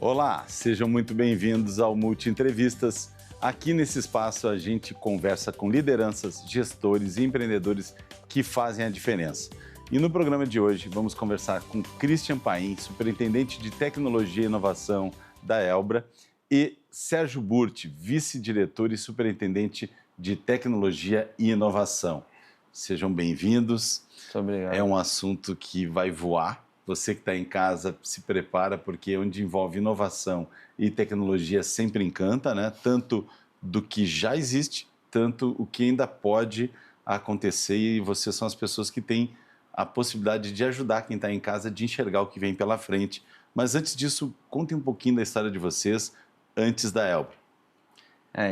Olá, sejam muito bem-vindos ao Multi Entrevistas. Aqui nesse espaço a gente conversa com lideranças, gestores e empreendedores que fazem a diferença. E no programa de hoje vamos conversar com Christian Paim, superintendente de tecnologia e inovação da Elbra, e Sérgio Burti, vice-diretor e superintendente de tecnologia e inovação. Sejam bem-vindos. Muito obrigado. É um assunto que vai voar. Você que está em casa se prepara, porque onde envolve inovação e tecnologia sempre encanta, né? Tanto do que já existe, tanto o que ainda pode acontecer, e vocês são as pessoas que têm a possibilidade de ajudar quem está em casa de enxergar o que vem pela frente. Mas antes disso, contem um pouquinho da história de vocês antes da Elbra.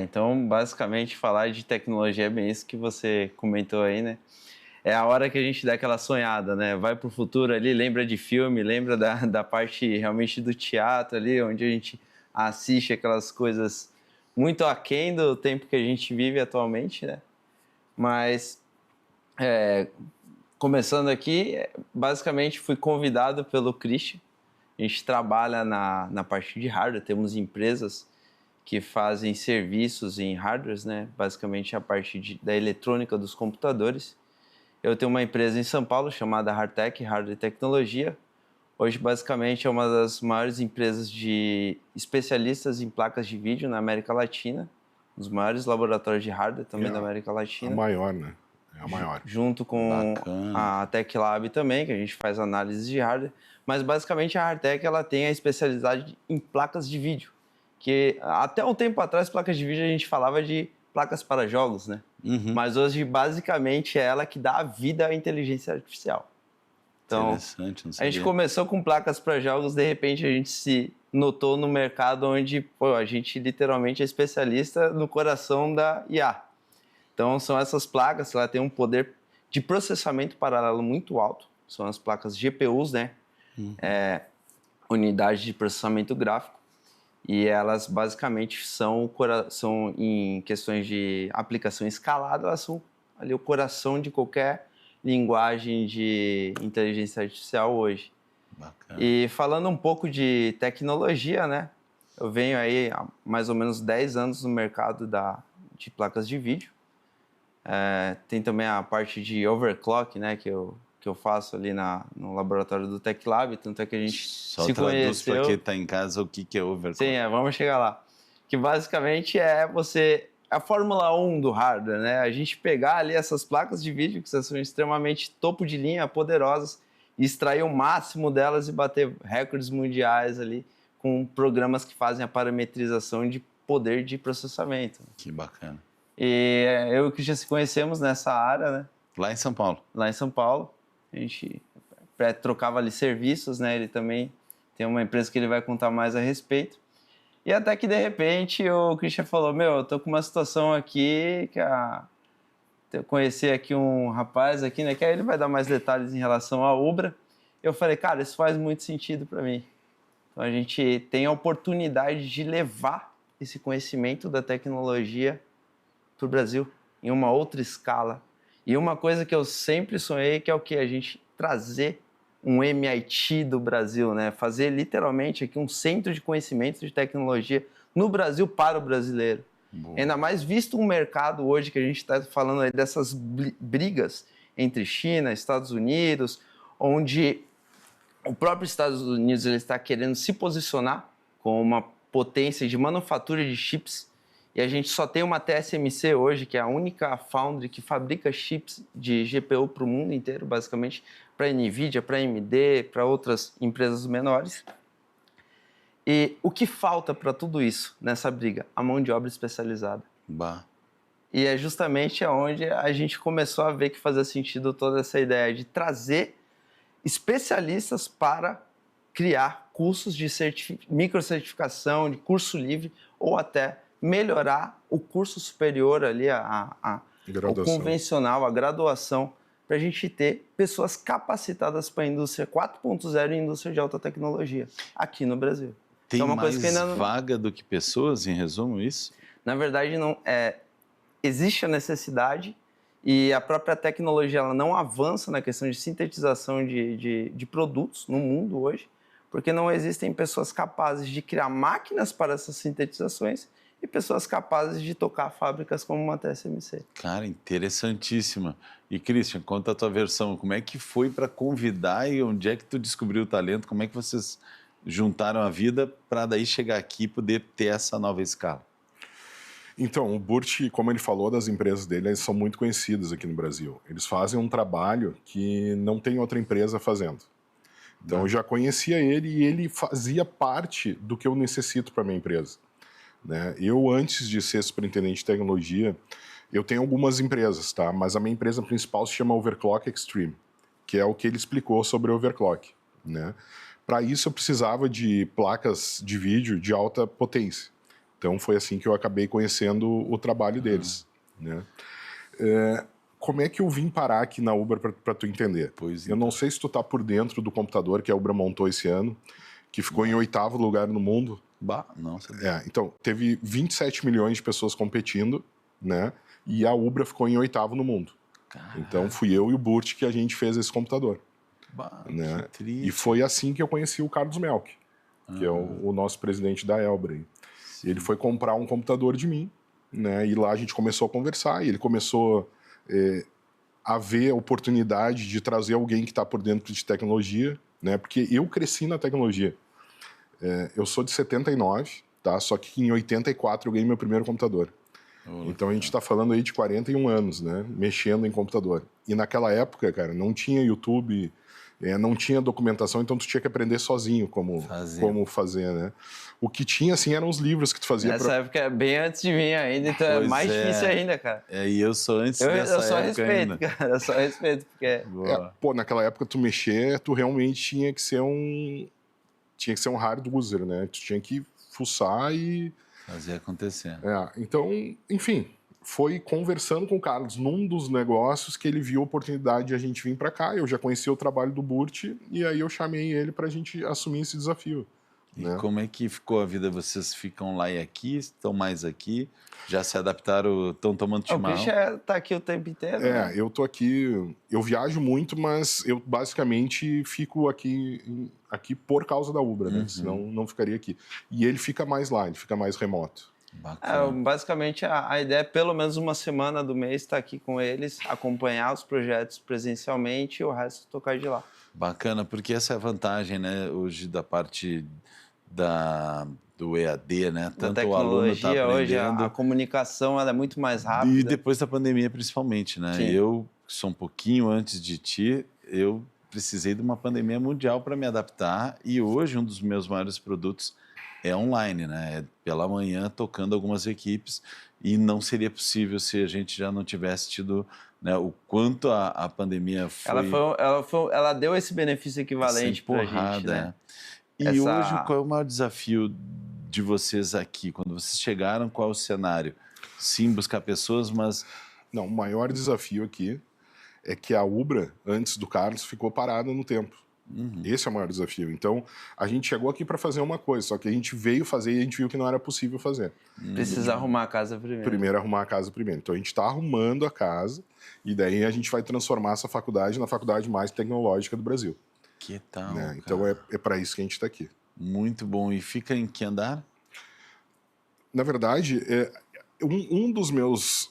Então, basicamente, falar de tecnologia é bem isso que você comentou aí, né? É a hora que a gente dá aquela sonhada, né? Vai pro futuro ali, lembra de filme, lembra da parte realmente do teatro ali, onde a gente assiste aquelas coisas muito aquém do tempo que a gente vive atualmente, né? Mas, começando aqui, basicamente fui convidado pelo Christian. A gente trabalha na parte de hardware, temos empresas que fazem serviços em hardwares, né? Basicamente a parte da eletrônica dos computadores. Eu tenho uma empresa em São Paulo chamada Hardtech, Hardware e Tecnologia. Hoje, basicamente, é uma das maiores empresas de especialistas em placas de vídeo na América Latina, um dos maiores laboratórios de hardware também da América Latina. A maior, né? É a maior. Junto com a Tech Lab também, que a gente faz análise de hardware. Mas, basicamente, a Hardtech ela tem a especialidade em placas de vídeo, que até um tempo atrás, placas de vídeo, a gente falava de placas para jogos, né? Uhum. Mas hoje, basicamente, é ela que dá a vida à inteligência artificial. Então, interessante, não sabia. A gente começou com placas para jogos, de repente a gente se notou no mercado onde a gente literalmente é especialista no coração da IA. Então, são essas placas, ela tem um poder de processamento paralelo muito alto. São as placas GPUs, né? Uhum. Unidade de processamento gráfico. E elas basicamente são em questões de aplicação escalada, elas são ali o coração de qualquer linguagem de inteligência artificial hoje. Bacana. E falando um pouco de tecnologia, né? Eu venho aí há mais ou menos 10 anos no mercado de placas de vídeo. Tem também a parte de overclock, né? Que eu faço ali no laboratório do Tech Lab, tanto é que a gente Só se traduz conheceu. para quem está em casa o que é overclock. Sim, vamos chegar lá. Que basicamente é a Fórmula 1 do hardware, né? A gente pegar ali essas placas de vídeo que são extremamente topo de linha, poderosas, e extrair o máximo delas e bater recordes mundiais ali com programas que fazem a parametrização de poder de processamento. Que bacana. E eu e o Christian se conhecemos nessa área, né? Lá em São Paulo. Lá em São Paulo. A gente trocava ali serviços, né? Ele também tem uma empresa que ele vai contar mais a respeito. E até que, de repente, o Christian falou, eu tô com uma situação aqui, eu conheci aqui um rapaz aqui, né? Que aí ele vai dar mais detalhes em relação à Ubra. Eu falei, cara, isso faz muito sentido para mim. Então, a gente tem a oportunidade de levar esse conhecimento da tecnologia para o Brasil, em uma outra escala. E uma coisa que eu sempre sonhei, que é o quê? A gente trazer um MIT do Brasil, né? Fazer literalmente aqui um centro de conhecimento de tecnologia no Brasil para o brasileiro. Boa. Ainda mais visto um mercado hoje que a gente está falando aí dessas brigas entre China e Estados Unidos, onde o próprio Estados Unidos ele está querendo se posicionar como uma potência de manufatura de chips. E a gente só tem uma TSMC hoje, que é a única foundry que fabrica chips de GPU para o mundo inteiro, basicamente, para NVIDIA, para AMD, para outras empresas menores. E o que falta para tudo isso nessa briga? A mão de obra especializada. Bah. E é justamente onde a gente começou a ver que fazia sentido toda essa ideia de trazer especialistas para criar cursos de microcertificação, de curso livre, ou até melhorar o curso superior ali, o convencional, a graduação, para a gente ter pessoas capacitadas para a indústria 4.0 e indústria de alta tecnologia aqui no Brasil. Tem uma mais coisa que ainda vaga do que pessoas, em resumo, isso? Na verdade, não existe a necessidade e a própria tecnologia ela não avança na questão de sintetização de produtos no mundo hoje, porque não existem pessoas capazes de criar máquinas para essas sintetizações e pessoas capazes de tocar fábricas como uma TSMC. Cara, interessantíssima. E, Christian, conta a tua versão. Como é que foi para convidar e onde é que tu descobriu o talento? Como é que vocês juntaram a vida para daí chegar aqui e poder ter essa nova escala? Então, o Burt, como ele falou das empresas dele, eles são muito conhecidas aqui no Brasil. Eles fazem um trabalho que não tem outra empresa fazendo. Então, eu já conhecia ele e ele fazia parte do que eu necessito para minha empresa. Né? Eu, antes de ser superintendente de tecnologia, eu tenho algumas empresas, tá? Mas a minha empresa principal se chama Overclock Extreme, que é o que ele explicou sobre o overclock, né? Para isso, eu precisava de placas de vídeo de alta potência. Então, foi assim que eu acabei conhecendo o trabalho deles, né? Como é que eu vim parar aqui na Ubra para tu entender? Pois eu não sei se tu tá por dentro do computador que a Ubra montou esse ano, que ficou em 8º lugar no mundo. Bah, não sabia. Então, teve 27 milhões de pessoas competindo, né? E a Ubra ficou em 8º no mundo. Caraca. Então, fui eu e o Burt que a gente fez esse computador. Bah, né? que triste. E foi assim que eu conheci o Carlos Melk, que é o nosso presidente da Elbra. Ele foi comprar um computador de mim, né? E lá a gente começou a conversar e ele começou a ver a oportunidade de trazer alguém que está por dentro de tecnologia, né? Porque eu cresci na tecnologia. Eu sou de 79, tá? Só que em 84 eu ganhei meu primeiro computador. Então a gente está falando aí de 41 anos, né? Mexendo em computador. E naquela época, cara, não tinha YouTube, não tinha documentação, então tu tinha que aprender sozinho como fazer, né? O que tinha, assim, eram os livros que tu fazia. Nessa época é bem antes de mim ainda, então é mais difícil ainda, cara. E eu sou antes dessa época respeito, ainda. cara, eu só respeito, porque... naquela época tu mexer, tu realmente tinha que ser um hard user, né? Tu tinha que fuçar e... fazer acontecer. Então, enfim, foi conversando com o Carlos num dos negócios que ele viu a oportunidade de a gente vir para cá. Eu já conhecia o trabalho do Burt e aí eu chamei ele para a gente assumir esse desafio. E né? como é que ficou a vida? Vocês ficam lá e aqui, estão mais aqui, já se adaptaram, estão tomando chimarrão? O Christian tá aqui o tempo inteiro, né? Eu tô aqui, eu viajo muito, mas eu basicamente fico aqui por causa da Ubra, né? Senão não ficaria aqui. E ele fica mais lá, ele fica mais remoto. Basicamente, a ideia é pelo menos uma semana do mês estar aqui com eles, acompanhar os projetos presencialmente e o resto tocar de lá. Bacana, porque essa é a vantagem, né, hoje da parte do EAD, né? Tanto o aluno está aprendendo... Hoje a comunicação ela é muito mais rápida. E depois da pandemia, principalmente, né? Sim. Eu, que sou um pouquinho antes de ti, eu precisei de uma pandemia mundial para me adaptar e hoje um dos meus maiores produtos é online, né? É pela manhã tocando algumas equipes e não seria possível se a gente já não tivesse tido, né, o quanto a pandemia foi... Ela deu esse benefício equivalente para a gente, né? E hoje, qual é o maior desafio de vocês aqui? Quando vocês chegaram, qual é o cenário? Sim, buscar pessoas, mas... Não, o maior desafio aqui é que a Ubra, antes do Carlos, ficou parada no tempo. Esse é o maior desafio. Então, a gente chegou aqui para fazer uma coisa, só que a gente veio fazer e a gente viu que não era possível fazer. Precisa arrumar a casa primeiro. Primeiro arrumar a casa primeiro. Então, a gente está arrumando a casa e daí a gente vai transformar essa faculdade na faculdade mais tecnológica do Brasil. Que tal, né? Então, é para isso que a gente está aqui. Muito bom. E fica em que andar? Na verdade, um dos meus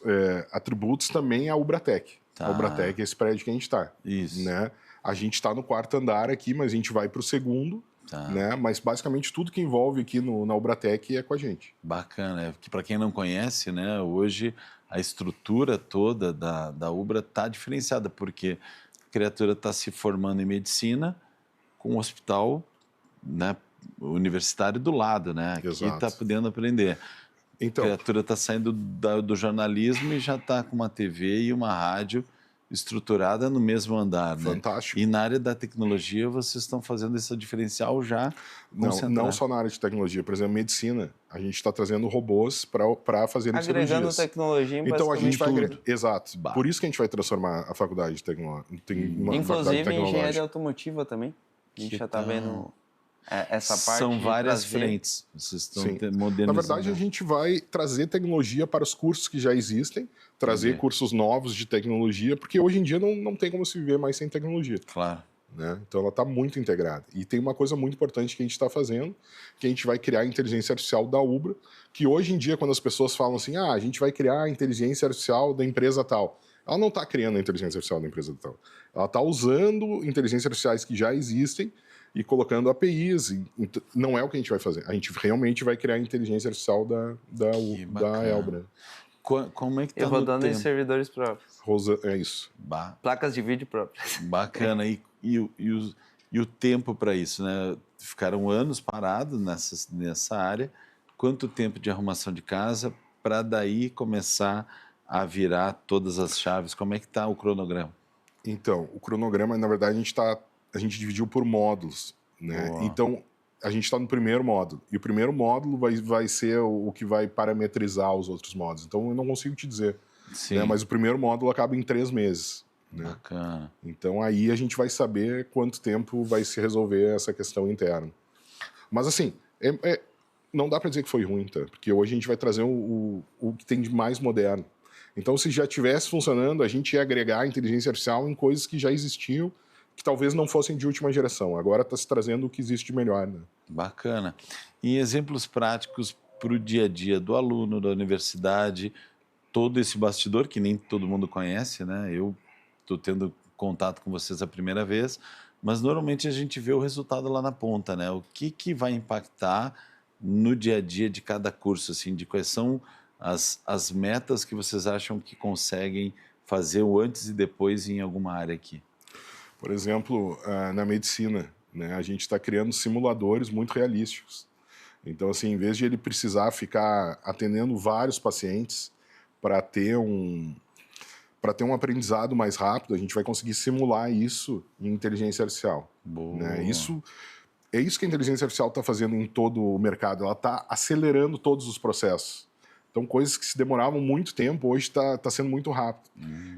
atributos também é a Ubratec. A Ubratec é esse prédio que a gente está. Isso. Né? A gente está no 4º andar aqui, mas a gente vai para o 2º, né? Mas basicamente tudo que envolve aqui na Ubratec é com a gente. Bacana, que para quem não conhece, né, hoje a estrutura toda da Ubra está diferenciada, porque a criatura está se formando em medicina com um hospital, né, universitário do lado, né? Aqui está podendo aprender. Então, a criatura está saindo do jornalismo e já está com uma TV e uma rádio estruturada no mesmo andar, né? Fantástico. E na área da tecnologia vocês estão fazendo esse diferencial já concentrado. Não só na área de tecnologia, por exemplo, medicina. A gente está trazendo robôs para fazer cirurgias. Agregando tecnologia em então a gente vai tudo. Exato. Por isso que a gente vai transformar a faculdade de tecnologia. Inclusive em engenharia automotiva também. A gente já está vendo essa parte. São várias frentes. Vocês estão modernizando. Na verdade, a gente vai trazer tecnologia para os cursos que já existem, trazer cursos novos de tecnologia, porque hoje em dia não tem como se viver mais sem tecnologia. Claro. né? Então ela está muito integrada. E tem uma coisa muito importante que a gente está fazendo, que a gente vai criar a inteligência artificial da Ubra, que hoje em dia, quando as pessoas falam assim, a gente vai criar a inteligência artificial da empresa tal, ela não está criando a inteligência artificial da empresa tal. Ela está usando inteligências artificiais que já existem e colocando APIs. Não é o que a gente vai fazer. A gente realmente vai criar a inteligência artificial da Elbra. Como é que E está no rodando em tempo? servidores próprios. É isso. Placas de vídeo próprias. Bacana. E o tempo para isso, né? Ficaram anos parados nessa área. Quanto tempo de arrumação de casa para daí começar a virar todas as chaves? Como é que está o cronograma? Então, o cronograma, na verdade, a gente dividiu por módulos, né? Boa. Então, a gente está no primeiro módulo. E o primeiro módulo vai ser o que vai parametrizar os outros módulos. Então, eu não consigo te dizer. Sim. Né? Mas o primeiro módulo acaba em 3 meses. Né? Bacana. Então, aí a gente vai saber quanto tempo vai se resolver essa questão interna. Mas, assim, não dá para dizer que foi ruim, tá? Porque hoje a gente vai trazer o que tem de mais moderno. Então, se já estivesse funcionando, a gente ia agregar a inteligência artificial em coisas que já existiam, que talvez não fossem de última geração. Agora está se trazendo o que existe de melhor. Né? Bacana. E exemplos práticos para o dia a dia do aluno, da universidade, todo esse bastidor que nem todo mundo conhece, né? Eu estou tendo contato com vocês a primeira vez, mas normalmente a gente vê o resultado lá na ponta, né? O que vai impactar no dia a dia de cada curso, assim, de quais são as metas que vocês acham que conseguem fazer o antes e depois em alguma área aqui? Por exemplo, na medicina, né, a gente está criando simuladores muito realísticos. Então, assim, em vez de ele precisar ficar atendendo vários pacientes para ter um aprendizado mais rápido, a gente vai conseguir simular isso em inteligência artificial. Boa. Né? É isso que a inteligência artificial está fazendo em todo o mercado. Ela está acelerando todos os processos. Então, coisas que se demoravam muito tempo, hoje está sendo muito rápido.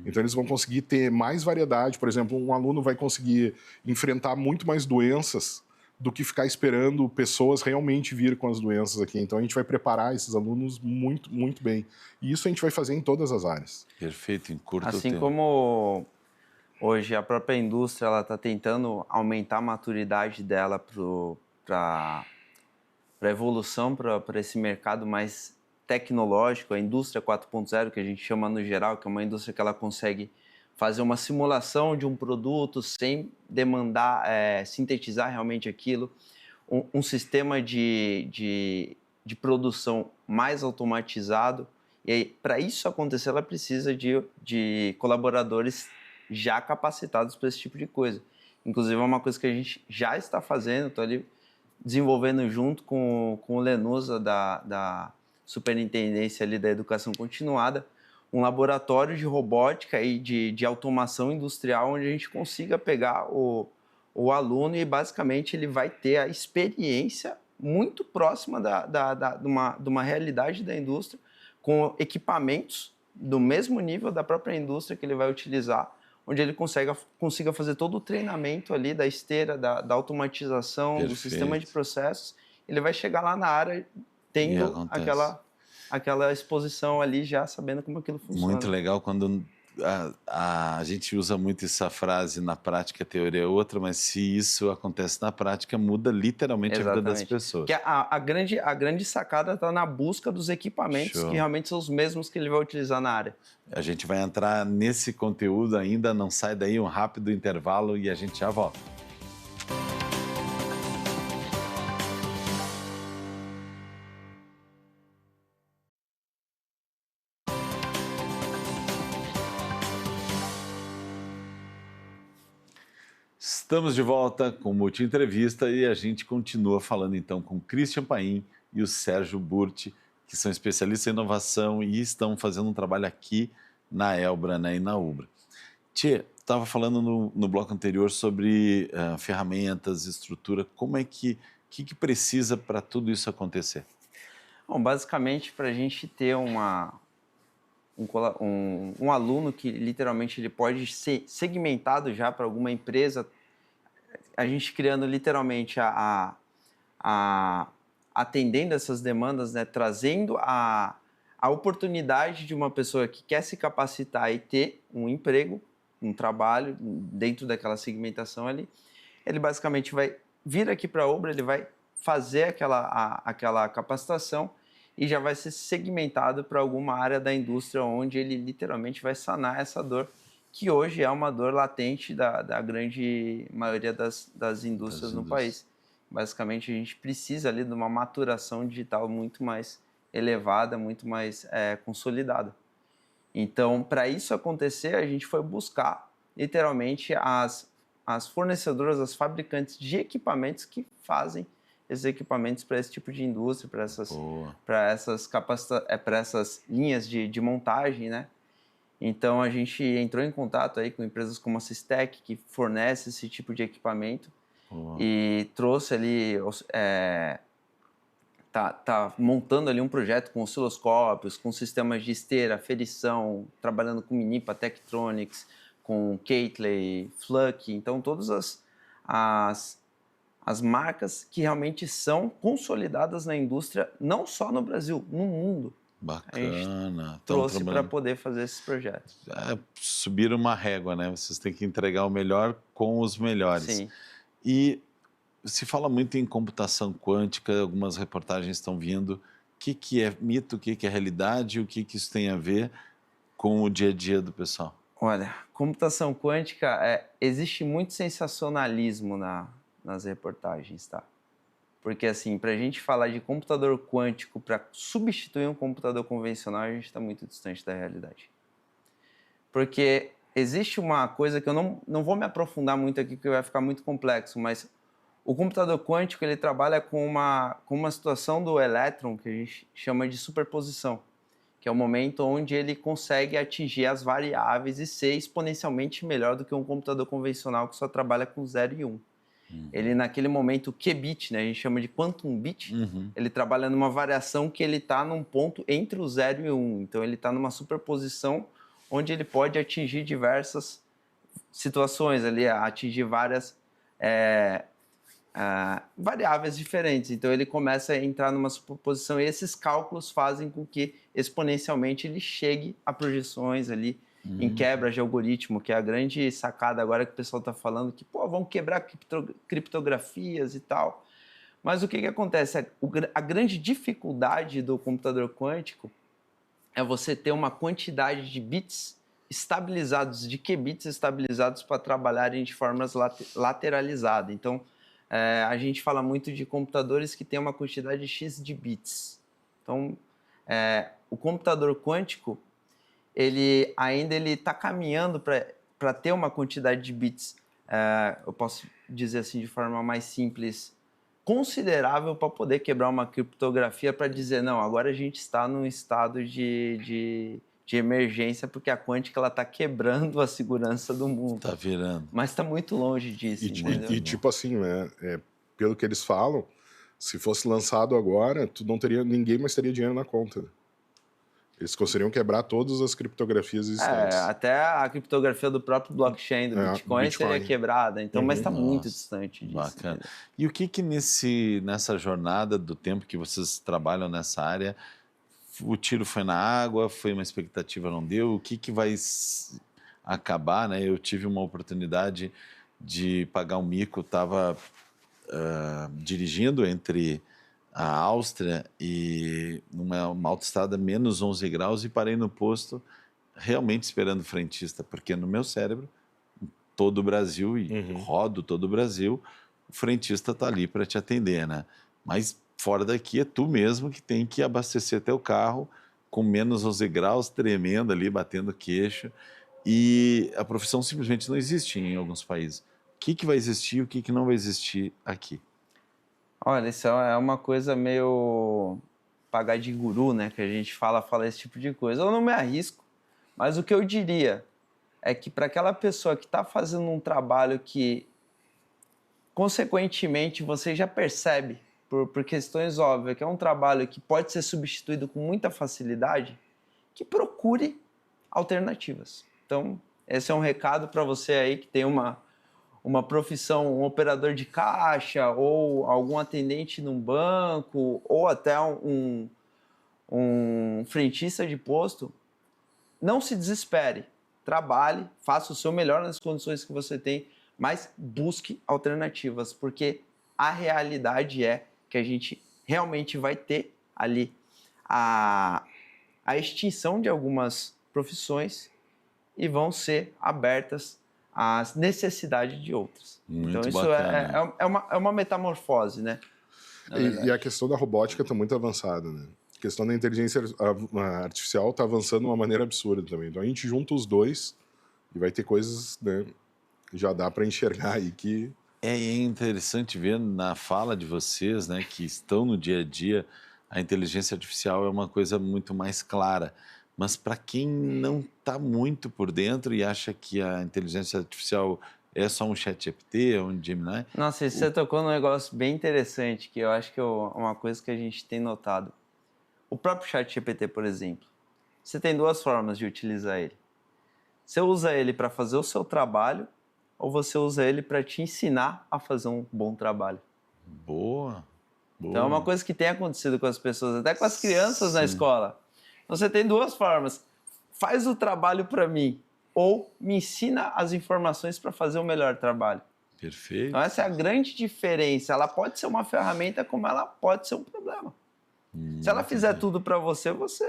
Então, eles vão conseguir ter mais variedade. Por exemplo, um aluno vai conseguir enfrentar muito mais doenças do que ficar esperando pessoas realmente vir com as doenças aqui. Então, a gente vai preparar esses alunos muito, muito bem. E isso a gente vai fazer em todas as áreas. Perfeito, em curto tempo. Assim como hoje a própria indústria está tentando aumentar a maturidade dela para a evolução, para esse mercado mais tecnológico, a indústria 4.0, que a gente chama no geral, que é uma indústria que ela consegue fazer uma simulação de um produto sem demandar, sintetizar realmente aquilo, um sistema de produção mais automatizado. E aí, para isso acontecer, ela precisa de colaboradores já capacitados para esse tipo de coisa. Inclusive, é uma coisa que a gente já está fazendo, estou ali desenvolvendo junto com o Lenusa da Superintendência ali da Educação Continuada, um laboratório de robótica e de automação industrial, onde a gente consiga pegar o aluno e basicamente ele vai ter a experiência muito próxima de uma realidade da indústria, com equipamentos do mesmo nível da própria indústria que ele vai utilizar, onde ele consiga fazer todo o treinamento ali da esteira, da automatização, Perfeito. do sistema de processos. Ele vai chegar lá na área tendo aquela exposição ali, já sabendo como aquilo funciona. Muito legal quando a gente usa muito essa frase, na prática a teoria é outra, mas se isso acontece na prática, muda literalmente a vida das pessoas. Que a grande sacada está na busca dos equipamentos que realmente são os mesmos que ele vai utilizar na área. A gente vai entrar nesse conteúdo ainda, não sai daí, um rápido intervalo e a gente já volta. Estamos de volta com o Multi Entrevista e a gente continua falando então com o Christian Paim e o Sérgio Burti, que são especialistas em inovação e estão fazendo um trabalho aqui na Elbra, né, e na Ubra. Tchê, estava falando no bloco anterior sobre ferramentas, estrutura, como é que precisa para tudo isso acontecer? Bom, basicamente, para a gente ter um aluno que literalmente ele pode ser segmentado já para alguma empresa, a gente criando literalmente atendendo essas demandas, né, trazendo a oportunidade de uma pessoa que quer se capacitar e ter um emprego, um trabalho dentro daquela segmentação ali, ele basicamente vai vir aqui para a Obra, ele vai fazer aquela capacitação e já vai ser segmentado para alguma área da indústria onde ele literalmente vai sanar essa dor, que hoje é uma dor latente da grande maioria das indústrias no país. Basicamente, a gente precisa ali de uma maturação digital muito mais elevada, muito mais consolidada. Então, para isso acontecer, a gente foi buscar, literalmente, as fornecedoras, as fabricantes de equipamentos que fazem esses equipamentos para esse tipo de indústria, para essas linhas de montagem, né? Então, a gente entrou em contato aí com empresas como a Systec, que fornece esse tipo de equipamento, e trouxe ali, tá montando ali um projeto com osciloscópios, com sistemas de esteira, aferição, trabalhando com Minipa, Tektronix, com Keithley, Fluke, então todas as marcas que realmente são consolidadas na indústria, não só no Brasil, no mundo. Bacana. Trouxe para poder fazer esses projetos. Subir uma régua, né? Vocês têm que entregar o melhor com os melhores. Sim. E se fala muito em computação quântica, algumas reportagens estão vindo. O que é mito, o que é realidade e o que isso tem a ver com o dia a dia do pessoal? Olha, computação quântica, existe muito sensacionalismo nas reportagens, tá? Porque, assim, para a gente falar de computador quântico para substituir um computador convencional, a gente está muito distante da realidade. Porque existe uma coisa que eu não vou me aprofundar muito aqui, porque vai ficar muito complexo, mas o computador quântico ele trabalha com uma situação do elétron que a gente chama de superposição, que é o momento onde ele consegue atingir as variáveis e ser exponencialmente melhor do que um computador convencional que só trabalha com 0 e 1. Ele, naquele momento, o qubit, né, a gente chama de quantum bit, ele trabalha numa variação que ele está num ponto entre o 0 e o 1. Então, ele está numa superposição onde ele pode atingir diversas situações, ali, atingir várias variáveis diferentes. Então, ele começa a entrar numa superposição e esses cálculos fazem com que, exponencialmente, ele chegue a projeções ali, em quebras de algoritmo, que é a grande sacada agora que o pessoal está falando, que vão quebrar criptografias e tal. Mas o que acontece? A grande dificuldade do computador quântico é você ter uma quantidade de bits estabilizados, de qubits estabilizados para trabalharem de formas lateralizadas. Então, a gente fala muito de computadores que têm uma quantidade X de bits. Então, o computador quântico, ele está caminhando para ter uma quantidade de bits, eu posso dizer assim de forma mais simples, considerável para poder quebrar uma criptografia para dizer, não, agora a gente está num estado de emergência porque a quântica está quebrando a segurança do mundo. Está virando. Mas está muito longe disso, entendeu? E tipo assim, né, pelo que eles falam, se fosse lançado agora, ninguém mais teria dinheiro na conta. Eles conseguiriam quebrar todas as criptografias existentes. Até a criptografia do próprio blockchain do Bitcoin seria quebrada. Então, mas está muito distante disso. Bacana. Entendeu? E o que nessa jornada do tempo que vocês trabalham nessa área, o tiro foi na água, foi uma expectativa, não deu? O que vai acabar, né? Eu tive uma oportunidade de pagar um mico, estava dirigindo entre a Áustria e uma autoestrada menos 11 graus e parei no posto realmente esperando o frentista, porque no meu cérebro, todo o Brasil, e rodo todo o Brasil, o frentista está ali para te atender, né? Mas fora daqui é tu mesmo que tem que abastecer teu carro com menos 11 graus, tremendo ali, batendo queixo, e a profissão simplesmente não existe em alguns países. O que vai existir e o que não vai existir aqui? Olha, isso é uma coisa meio pagar de guru, né? Que a gente fala esse tipo de coisa. Eu não me arrisco, mas o que eu diria é que para aquela pessoa que está fazendo um trabalho que, consequentemente, você já percebe, por questões óbvias, que é um trabalho que pode ser substituído com muita facilidade, que procure alternativas. Então, esse é um recado para você aí que tem uma profissão, um operador de caixa, ou algum atendente num banco, ou até um frentista de posto. Não se desespere. trabalhe, faça o seu melhor nas condições que você tem, mas busque alternativas, porque a realidade é que a gente realmente vai ter ali a extinção de algumas profissões e vão ser abertas às necessidades de outras. Muito então, isso bacana. é uma metamorfose, né? E a questão da robótica está muito avançada, né? A questão da inteligência artificial está avançando de uma maneira absurda também. Então a gente junta os dois e vai ter coisas, né? Já dá para enxergar aí que... É interessante ver na fala de vocês, né, que estão no dia a dia, a inteligência artificial é uma coisa muito mais clara. Mas para quem não está muito por dentro e acha que a inteligência artificial é só um ChatGPT, um Gemini... Nossa, você tocou num negócio bem interessante, que eu acho que é uma coisa que a gente tem notado. O próprio ChatGPT, por exemplo, você tem duas formas de utilizar ele. Você usa ele para fazer o seu trabalho ou você usa ele para te ensinar a fazer um bom trabalho. Boa. Então é uma coisa que tem acontecido com as pessoas, até com as crianças na escola. Então, você tem duas formas. Faz o trabalho para mim ou me ensina as informações para fazer o melhor trabalho. Perfeito. Então essa é a grande diferença. Ela pode ser uma ferramenta como ela pode ser um problema. Se ela fizer tudo para você, você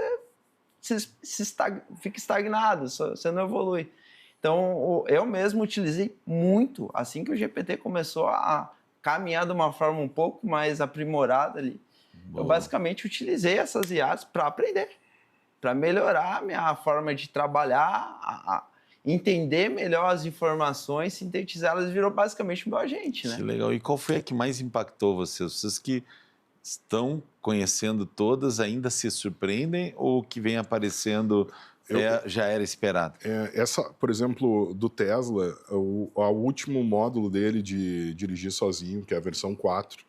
fica estagnado, você não evolui. Então, eu mesmo utilizei muito, assim que o GPT começou a caminhar de uma forma um pouco mais aprimorada ali, eu basicamente utilizei essas IAs para aprender, para melhorar a minha forma de trabalhar, entender melhor as informações, sintetizá-las, virou basicamente o meu agente, né? Que legal. E qual foi a que mais impactou vocês? Vocês que estão conhecendo todas ainda se surpreendem ou o que vem aparecendo já era esperado? Essa, por exemplo, do Tesla, o último módulo dele de dirigir sozinho, que é a versão 4,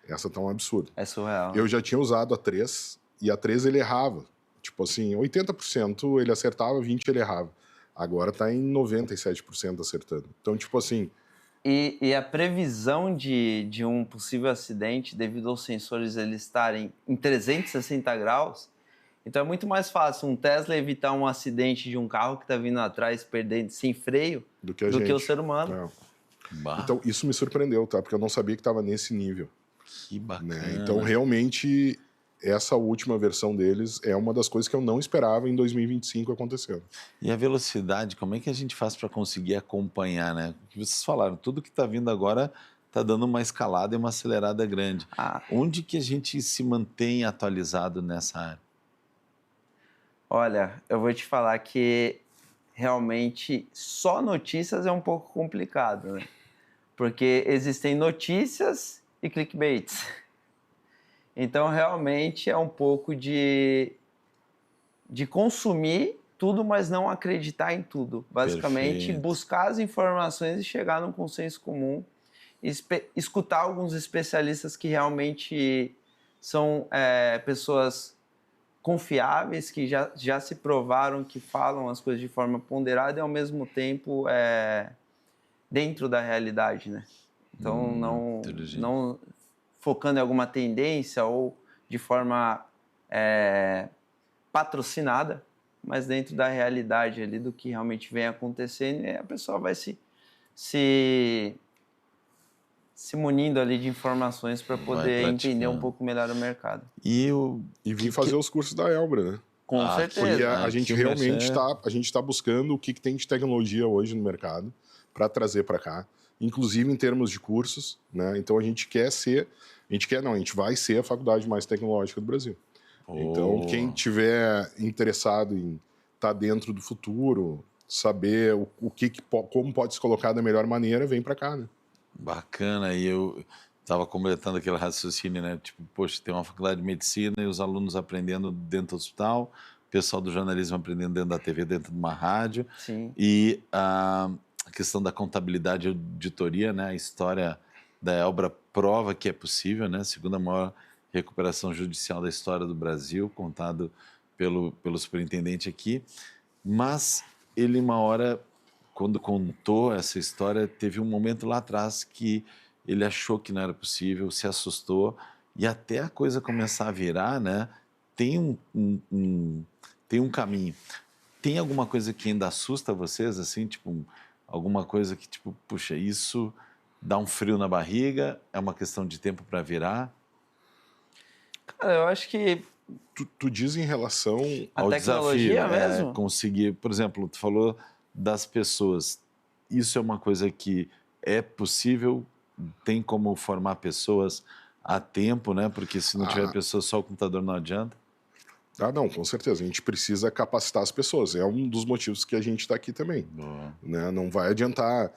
essa tá um absurdo. É surreal. Eu já tinha usado a 3, e a 3 ele errava. Tipo assim, 80% ele acertava, 20% ele errava. Agora tá em 97% acertando. Então, tipo assim... E a previsão de um possível acidente, devido aos sensores eles estarem em 360 graus, então é muito mais fácil um Tesla evitar um acidente de um carro que está vindo atrás, perdendo sem freio, do que o ser humano. Então, isso me surpreendeu, tá? Porque eu não sabia que estava nesse nível. Que bacana. Né? Então, realmente, essa última versão deles é uma das coisas que eu não esperava em 2025 acontecendo. E a velocidade, como é que a gente faz para conseguir acompanhar, né? O que vocês falaram, tudo que está vindo agora está dando uma escalada e uma acelerada grande. Onde que a gente se mantém atualizado nessa área? Olha, eu vou te falar que realmente só notícias é um pouco complicado, né? Porque existem notícias e clickbaits. Então, realmente, é um pouco de consumir tudo, mas não acreditar em tudo. Basicamente, Perfeito. buscar as informações e chegar num consenso comum. Escutar alguns especialistas que realmente são pessoas confiáveis, que já se provaram que falam as coisas de forma ponderada e, ao mesmo tempo, dentro da realidade, né? Então, não focando em alguma tendência ou de forma patrocinada, mas dentro da realidade ali do que realmente vem acontecendo, e a pessoa vai se munindo ali de informações para poder entender um pouco melhor o mercado. E vir fazer os cursos da Elbra, né? Com certeza. Porque a gente realmente está buscando o que tem de tecnologia hoje no mercado para trazer para cá, inclusive em termos de cursos, né? Então a gente vai ser a faculdade mais tecnológica do Brasil. Então quem tiver interessado em estar dentro do futuro, saber como pode se colocar da melhor maneira, vem para cá, né? Bacana. E eu estava completando aquele raciocínio, né? Tipo, poxa, tem uma faculdade de medicina e os alunos aprendendo dentro do hospital, o pessoal do jornalismo aprendendo dentro da TV, dentro de uma rádio. Sim. E a questão da contabilidade e auditoria, né? A história da Elbra prova que é possível, né? Segunda maior recuperação judicial da história do Brasil, contado pelo superintendente aqui. Mas ele, uma hora, quando contou essa história, teve um momento lá atrás que ele achou que não era possível, se assustou, e até a coisa começar a virar, né? Tem um caminho. Tem alguma coisa que ainda assusta vocês, assim, tipo, alguma coisa que, tipo, puxa, isso dá um frio na barriga, é uma questão de tempo para virar? Cara, eu acho que Tu diz em relação a Ao tecnologia desafio, mesmo? conseguir, por exemplo, tu falou das pessoas. Isso é uma coisa que é possível, tem como formar pessoas a tempo, né? Porque se não tiver pessoas, só o computador não adianta. Não, com certeza. A gente precisa capacitar as pessoas. É um dos motivos que a gente está aqui também. Boa. Né? Não vai adiantar.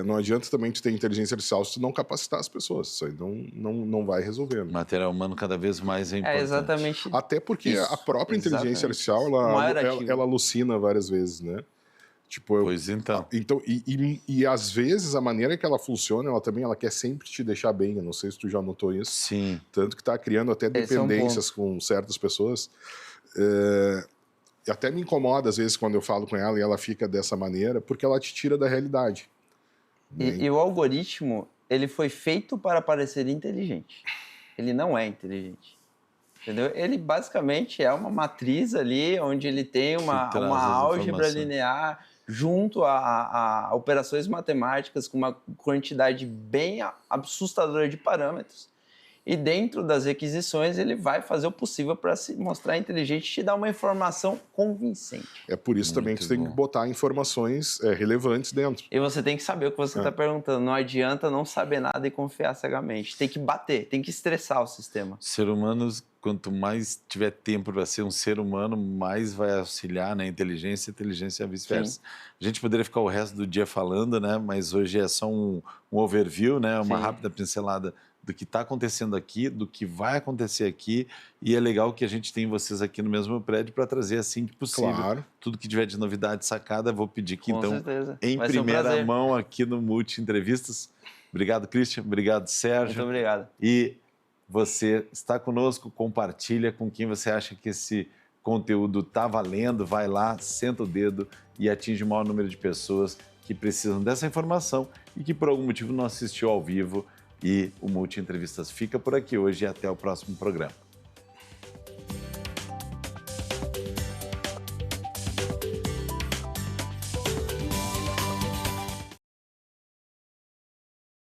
Não adianta também tu ter inteligência artificial se tu não capacitar as pessoas. Isso aí não vai resolver. O Né? material humano cada vez mais é importante. É exatamente Até porque isso. a própria inteligência Exatamente artificial, isso. O maior ela ativo. alucina várias vezes, né? Tipo, Pois então. Então, e às vezes a maneira que ela funciona, ela quer sempre te deixar bem. Eu não sei se tu já notou isso. Sim. Tanto que está criando até Esse é um dependências com certas pessoas. E até me incomoda às vezes quando eu falo com ela e ela fica dessa maneira, porque ela te tira da realidade. E o algoritmo, ele foi feito para parecer inteligente. Ele não é inteligente. Entendeu? Ele basicamente é uma matriz ali, onde ele tem uma traz as álgebra informações. linear junto a operações matemáticas com uma quantidade bem assustadora de parâmetros. E dentro das requisições, ele vai fazer o possível para se mostrar inteligente e te dar uma informação convincente. É por isso também que você tem que botar informações relevantes dentro. E você tem que saber o que você está perguntando. Não adianta não saber nada e confiar cegamente. Tem que bater, tem que estressar o sistema. Ser humanos, quanto mais tiver tempo para ser um ser humano, mais vai auxiliar na inteligência, e inteligência vice-versa. A gente poderia ficar o resto do dia falando, né? Mas hoje é só um overview, né? Uma rápida pincelada do que está acontecendo aqui, do que vai acontecer aqui, e é legal que a gente tem vocês aqui no mesmo prédio para trazer assim que possível. Claro. Tudo que tiver de novidade sacada, vou pedir que Com então, certeza. em Vai ser um primeira prazer. mão aqui no Multi Entrevistas. Obrigado, Christian. Obrigado, Sérgio. Muito obrigado. E você está conosco, compartilha com quem você acha que esse conteúdo está valendo, vai lá, senta o dedo e atinge o maior número de pessoas que precisam dessa informação e que por algum motivo não assistiu ao vivo. E o Multi Entrevistas fica por aqui hoje e até o próximo programa.